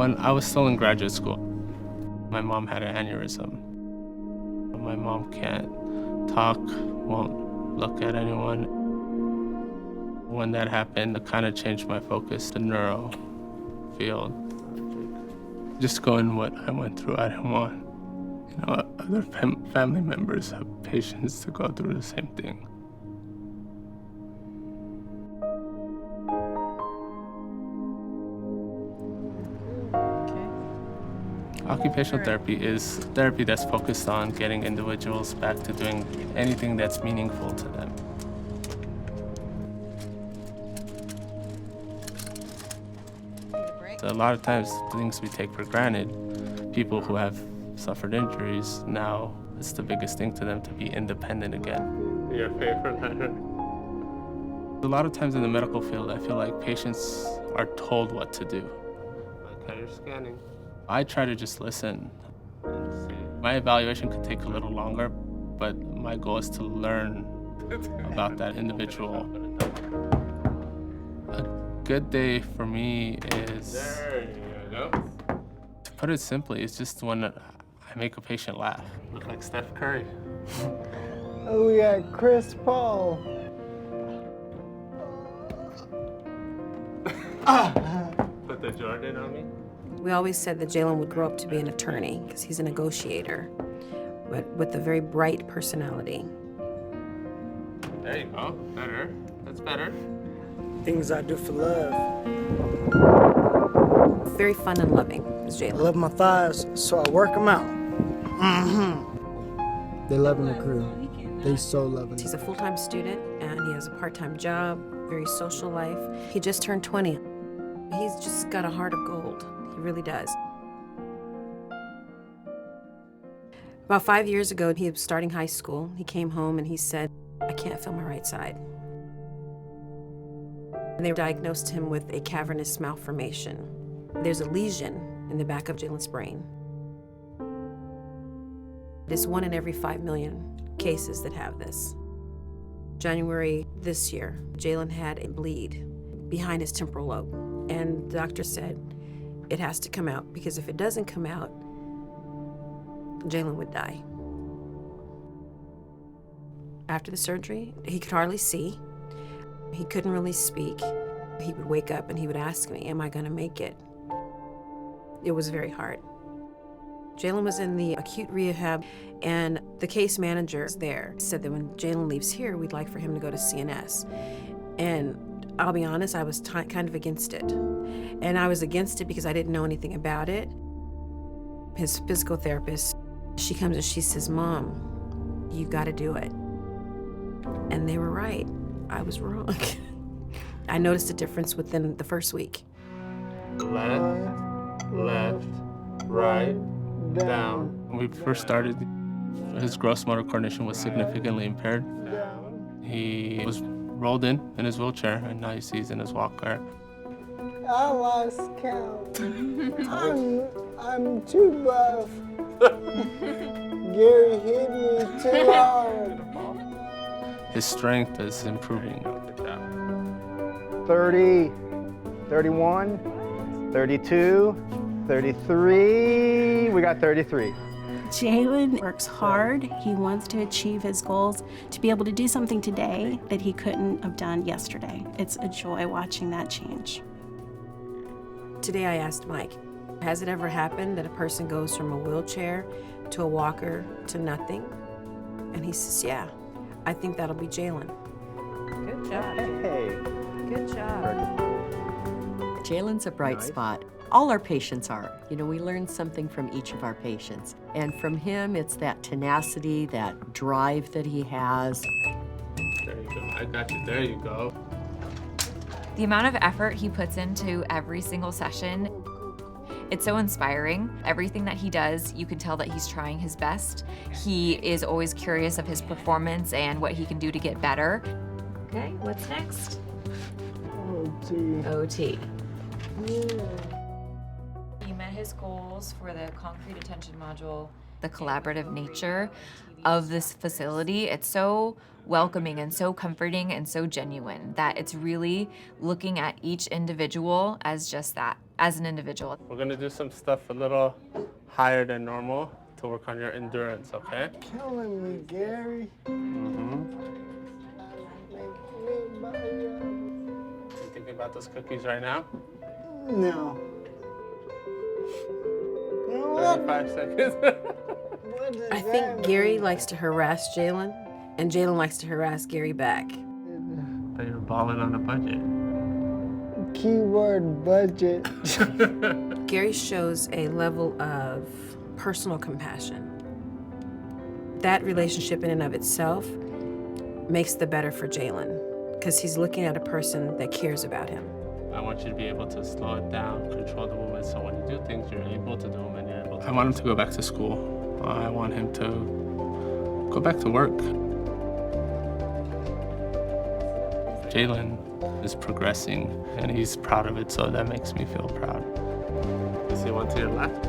When I was still in graduate school, my mom had an aneurysm. My mom can't talk, won't look at anyone. When that happened, it kind of changed my focus to neuro field. Just going what I went through, I didn't want other family members have patients to go through the same thing. Occupational therapy is therapy that's focused on getting individuals back to doing anything that's meaningful to them. So a lot of times, things we take for granted, people who have suffered injuries, now it's the biggest thing to them to be independent again. Your favorite letter? A lot of times in the medical field, I feel like patients are told what to do. Like how you're scanning. I try to just listen and see. My evaluation could take a little longer, but my goal is to learn about that individual. A good day for me is, there you go. To put it simply, it's just when I make a patient laugh. Look like Steph Curry. Oh, we got Chris Paul. Put the Jordan on me. We always said that Jaylon would grow up to be an attorney because he's a negotiator, but with a very bright personality. There you go. Better. That's better. Things I do for love. Very fun and loving is I Jaylon. love my thighs, so I work them out. They loving the crew. They so loving He's it. a full-time student and he has a part-time job, very social life. He just turned 20. He's just got a heart of gold. He really does. About 5 years ago, he was starting high school. He came home and he said, I can't feel my right side. And they diagnosed him with a cavernous malformation. There's a lesion in the back of Jaylon's brain. It's 1 in every 5 million cases that have this. January this year, Jaylon had a bleed behind his temporal lobe. And the doctor said, it has to come out because if it doesn't come out, Jaylon would die. After the surgery, he could hardly see. He couldn't really speak. He would wake up and he would ask me, am I gonna make it? It was very hard. Jaylon was in the acute rehab and the case manager there said that when Jaylon leaves here, we'd like for him to go to CNS. And I'll be honest, I was kind of against it. And I was against it because I didn't know anything about it. His physical therapist, she comes and she says, Mom, you gotta do it. And they were right. I was wrong. I noticed a difference within the first week. Left, right, down. When we first started, his gross motor coordination was significantly impaired. He was rolled in his wheelchair, and now you see he's in his walker. I lost count. I'm too buff. Gary hit me too hard. His strength is improving. 30, 31, 32, 33. We got 33. Jaylon works hard. He wants to achieve his goals, to be able to do something today that he couldn't have done yesterday. It's a joy watching that change. Today I asked Mike, has it ever happened that a person goes from a wheelchair to a walker to nothing? And he says, yeah, I think that'll be Jaylon. Good job. Hey. Good job. Jaylon's a bright spot. All our patients are. You know, we learn something from each of our patients. And from him, it's that tenacity, that drive that he has. There you go. I got you. There you go. The amount of effort he puts into every single session, it's so inspiring. Everything that he does, you can tell that he's trying his best. He is always curious of his performance and what he can do to get better. Okay, what's next? OT. OT. He met his goals for the concrete attention module. The collaborative nature of this facility, it's so welcoming and so comforting and so genuine that it's really looking at each individual as just that, as an individual. We're gonna do some stuff a little higher than normal to work on your endurance, okay? Killing me, Gary. Mm-hmm. Make me buy you. You thinking about those cookies right now? No. 35 seconds. What does I that think Gary mean? likes to harass Jaylon, and Jaylon likes to harass Gary back. But you're balling on a budget. Keyword budget. Gary shows a level of personal compassion. That relationship in and of itself makes the better for Jaylon, because he's looking at a person that cares about him. I want you to be able to slow it down, control the movement, so when you do things, you're able to do them and you're able to. I want him to go back to school. I want him to go back to work. Jaylon is progressing, and he's proud of it, so that makes me feel proud. You see one to your left?